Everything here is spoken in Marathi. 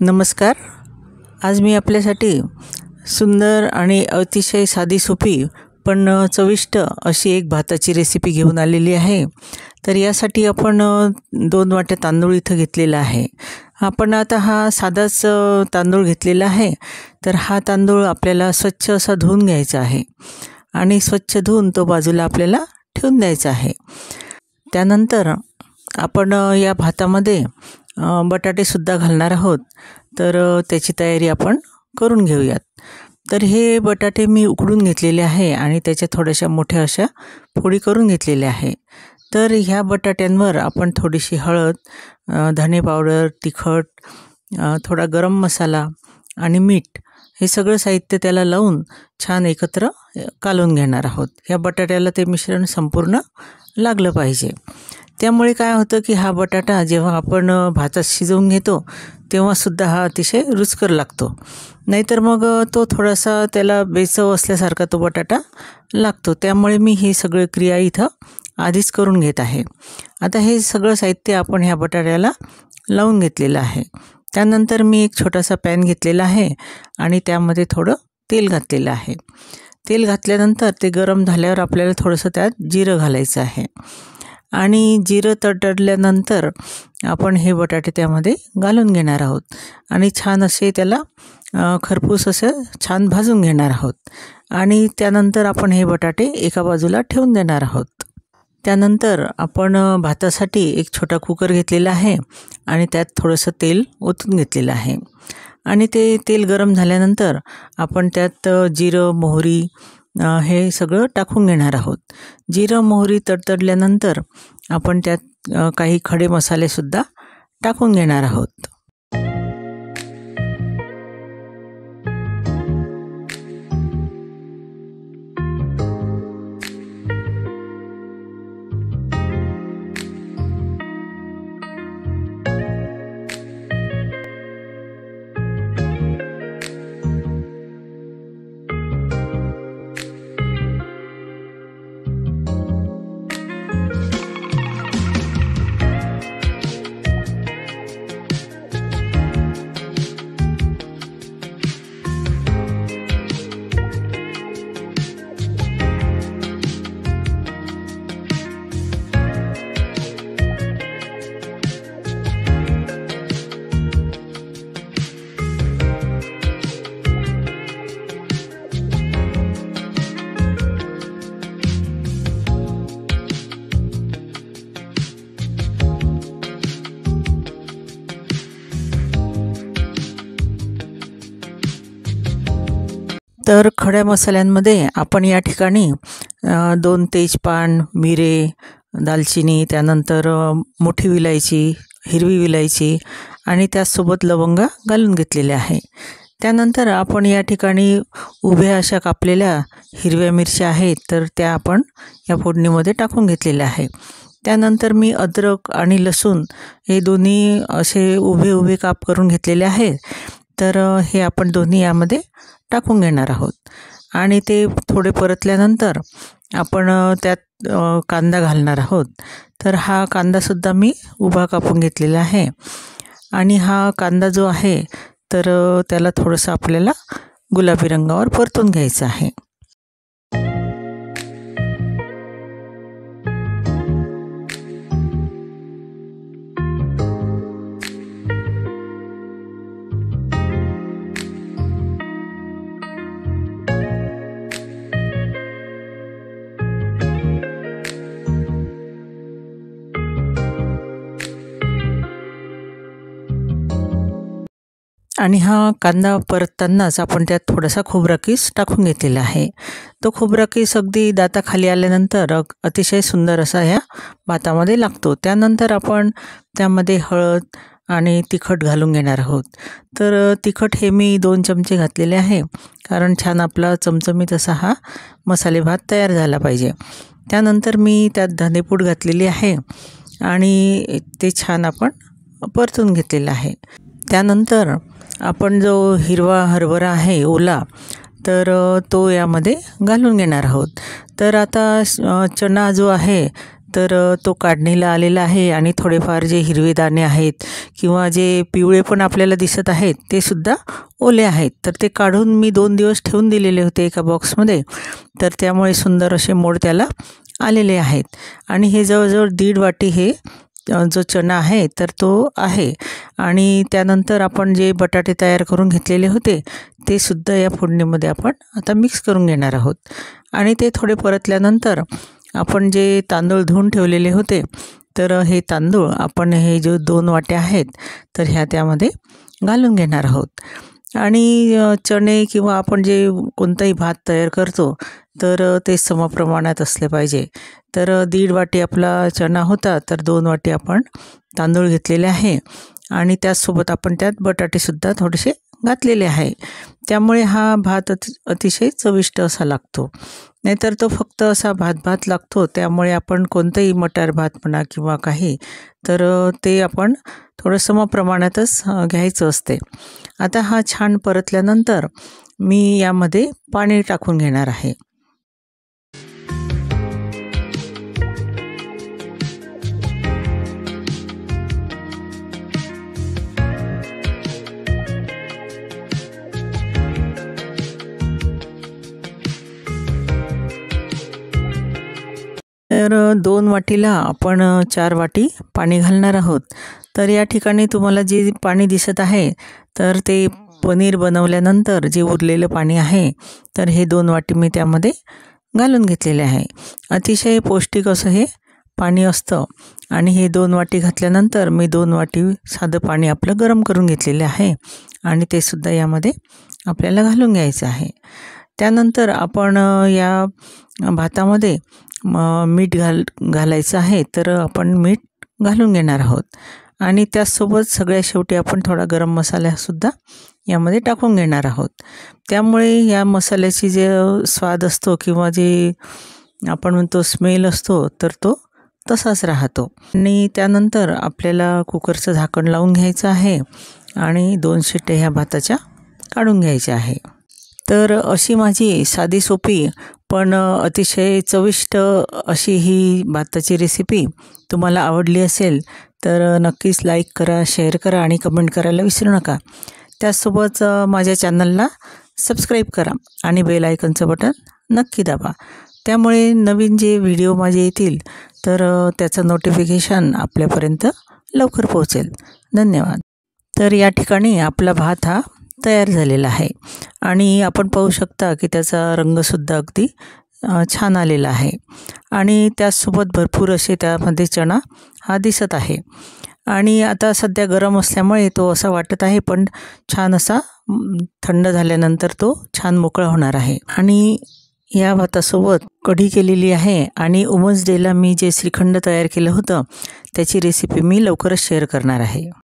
नमस्कार. आज मी आपल्यासाठी सुंदर आणि अतिशय साधी सोपी पण चविष्ट अशी एक भाताची रेसिपी घेऊन आलेली आहे. तर यासाठी आपण 2 वाट्या तांदूळ इथं घेतलेला आहे. आपण आता हा साधाच तांदूळ घेतलेला आहे. तर हा तांदूळ आपल्याला स्वच्छ असा धुवून घ्यायचा आहे आणि स्वच्छ धुवून तो बाजूला आपल्याला ठेवून द्यायचा आहे. त्यानंतर आपण या भातामध्ये बटाटेसुद्धा घालणार आहोत. तर त्याची तयारी आपण करून घेऊयात. तर हे बटाटे मी उकडून घेतलेले आहे आणि त्याच्या थोड्याशा मोठ्या अशा फोडी करून घेतलेल्या आहे. तर ह्या बटाट्यांवर आपण थोडीशी हळद, धने पावडर, तिखट, थोडा गरम मसाला आणि मीठ हे सगळं साहित्य त्याला लावून छान एकत्र कालवून घेणार आहोत. ह्या बटाट्याला ते मिश्रण संपूर्ण लागलं पाहिजे. त्यामुळे काय होतं की हा बटाटा जेव्हा आपण भातात शिजवून घेतो तेव्हासुद्धा हा अतिशय रुचकर लागतो. नाहीतर मग तो थोडासा त्याला बेचव असल्यासारखा तो बटाटा लागतो. त्यामुळे मी ही सगळी क्रिया इथं आधीच करून घेत आहे. आता हे सगळं साहित्य आपण ह्या बटाट्याला लावून घेतलेलं आहे. त्यानंतर मी एक छोटासा पॅन घेतलेला आहे आणि त्यामध्ये थोडं तेल घातलेलं आहे. तेल घातल्यानंतर ते गरम झाल्यावर आपल्याला थोडंसं त्यात जिरं घालायचं आहे आणि जिरं तडतडल्यानंतर आपण हे बटाटे त्यामध्ये घालून घेणार आहोत आणि छान असे त्याला खरपूस असं छान भाजून घेणार आहोत आणि त्यानंतर आपण हे बटाटे एका बाजूला ठेवून देणार आहोत. त्यानंतर आपण भातासाठी एक छोटा कुकर घेतलेला आहे आणि त्यात थोडंसं तेल ओतून घेतलेलं आहे आणि ते तेल गरम झाल्यानंतर आपण त्यात जिरं, मोहरी हे सगळं टाकून घेणार आहोत. जिरं, मोहरी तडतडल्यानंतर आपण त्यात काही खडे मसालेसुद्धा टाकून घेणार आहोत. तर खड्या मसाल्यांमध्ये आपण या ठिकाणी 2 तेजपान, मिरे, दालचिनी, त्यानंतर मोठी विलायची, हिरवी विलायची आणि त्यासोबत लवंगा घालून घेतलेल्या आहे. त्यानंतर आपण या ठिकाणी उभ्या अशा कापलेल्या हिरव्या मिरच्या आहेत तर त्या आपण या फोडणीमध्ये टाकून घेतलेल्या आहे. त्यानंतर मी अद्रक आणि लसूण हे दोन्ही असे उभे उभे काप करून घेतलेले आहे. तर हे आपण दोन्ही यामध्ये टाकून घेणार आहोत आणि ते थोडे परतल्यानंतर आपण त्यात कांदा घालणार आहोत. तर हा कांदासुद्धा मी उभा कापून घेतलेला आहे आणि हा कांदा जो आहे तर त्याला थोडंसं आपल्याला गुलाबी रंगावर परतून घ्यायचं आहे. आणि हा कांदा परततानाच आपण त्यात थोडासा खोबरा किस टाकून घेतलेला आहे. तो खोबरा किस अगदी दाताखाली आल्यानंतर अतिशय सुंदर असा ह्या भातामध्ये लागतो. त्यानंतर आपण त्यामध्ये हळद आणि तिखट घालून घेणार आहोत. तर तिखट हे मी 2 चमचे घातलेले आहे कारण छान आपला चमचमीत असा हा मसाले भात तयार झाला पाहिजे. त्यानंतर मी त्यात धनेपूड घातलेली आहे आणि ते छान आपण परतून घेतलेलं आहे. त्यानंतर आपण जो हिरवा हरभरा आहे ओला तर तो यामध्ये घालून घेणार आहोत. तर आता चणा जो आहे तर तो काढणीला आलेला आहे आणि थोडेफार जे हिरवे दाणे आहेत किंवा जे पिवळे पण आपल्याला दिसत आहेत ते सुद्धा ओले आहेत. तर ते काढून मी 2 दिवस ठेवून दिलेले होते एका बॉक्समध्ये. तर त्यामुळे सुंदर असे मोड त्याला आलेले आहेत. आणि हे जवळजवळ 1.5 वाटी हे जो चणा आहे तर तो आहे. आणि त्यानंतर आपण जे बटाटे तयार करून घेतलेले होते ते सुद्धा या फोडणीमध्ये आपण आता मिक्स करून घेणार आहोत. आणि ते थोडे परतल्यानंतर आपण जे तांदूळ धुवून ठेवलेले होते तर हे तांदूळ आपण हे जो 2 वाट्या आहेत तर ह्या त्यामध्ये घालून घेणार आहोत. आणि चणे किंवा आपण जे कोणताही भात तयार करतो तर ते समप्रमाणात असले पाहिजे. तर 1.5 वाटी आपला चणा होता तर 2 वाटी आपण तांदूळ घेतलेले आहे. आणि त्याचसोबत आपण त्यात बटाटेसुद्धा थोडेसे घातलेले आहे. त्यामुळे हा भात अतिशय चविष्ट असा लागतो. नाहीतर तो फक्त असा भात लागतो. त्यामुळे आपण कोणतंही मटार भात म्हणा किंवा काही तर ते आपण थोडं समप्रमाणातच घ्यायचं असते. आता हा छान परतल्यानंतर मी यामध्ये पाणी टाकून घेणार आहे. तर 2 वाटीला आपण 4 वाटी पाणी घालणार आहोत. तर या ठिकाणी तुम्हाला जे पाणी दिसत आहे तर ते पनीर बनवल्यानंतर जे उरलेलं पाणी आहे तर हे 2 वाटी मी त्यामध्ये घालून घेतलेले आहे. अतिशय पौष्टिक असं हे पाणी असतं. आणि हे 2 वाटी घातल्यानंतर मी 2 वाटी साधं पाणी आपलं गरम करून घेतलेले आहे आणि ते सुद्धा यामध्ये आपल्याला घालून घ्यायचं आहे. त्यानंतर आपण या भातामध्ये मीठ घालायचं आहे तर आपण मीठ घालून घेणार आहोत. आणि त्याचसोबत सगळ्या शेवटी आपण थोडा गरम मसालासुद्धा यामध्ये टाकून घेणार आहोत. त्यामुळे या मसाल्याची जे स्वाद असतो किंवा जे आपण म्हणतो स्मेल असतो तर तो तसाच राहतो. आणि त्यानंतर आपल्याला कुकरचं झाकण लावून घ्यायचं आहे आणि 2 शिट्ट्या ह्या भाताच्या काढून घ्यायच्या आहे. तर अशी माझी साधी सोपी पण अतिशय चविष्ट अशी ही भाताची रेसिपी तुम्हाला आवडली असेल तर नक्कीच लाईक करा, शेअर करा आणि कमेंट करायला विसरू नका. त्याचसोबत माझ्या चॅनलला सबस्क्राईब करा आणि बेल आयकनचं बटन नक्की दाबा. त्यामुळे नवीन जे व्हिडिओ माझे येतील तर त्याचं नोटिफिकेशन आपल्यापर्यंत लवकर पोहोचेल. धन्यवाद. तर या ठिकाणी आपला भात हा तयार झालेला आहे आणि आपण पाहू शकता की त्याचा रंगसुद्धा अगदी छान आलेला आहे. आणि त्याचसोबत भरपूर असे त्यामध्ये चणा हा दिसत आहे. आणि आता सध्या गरम असल्यामुळे तो असा वाटत आहे पण छान असा थंड झाल्यानंतर तो छान मोकळा होणार आहे. आणि या भातासोबत कढी केलेली आहे. आणि वुमन्स डेला मी जे श्रीखंड तयार केलं होतं त्याची रेसिपी मी लवकरच शेअर करणार आहे.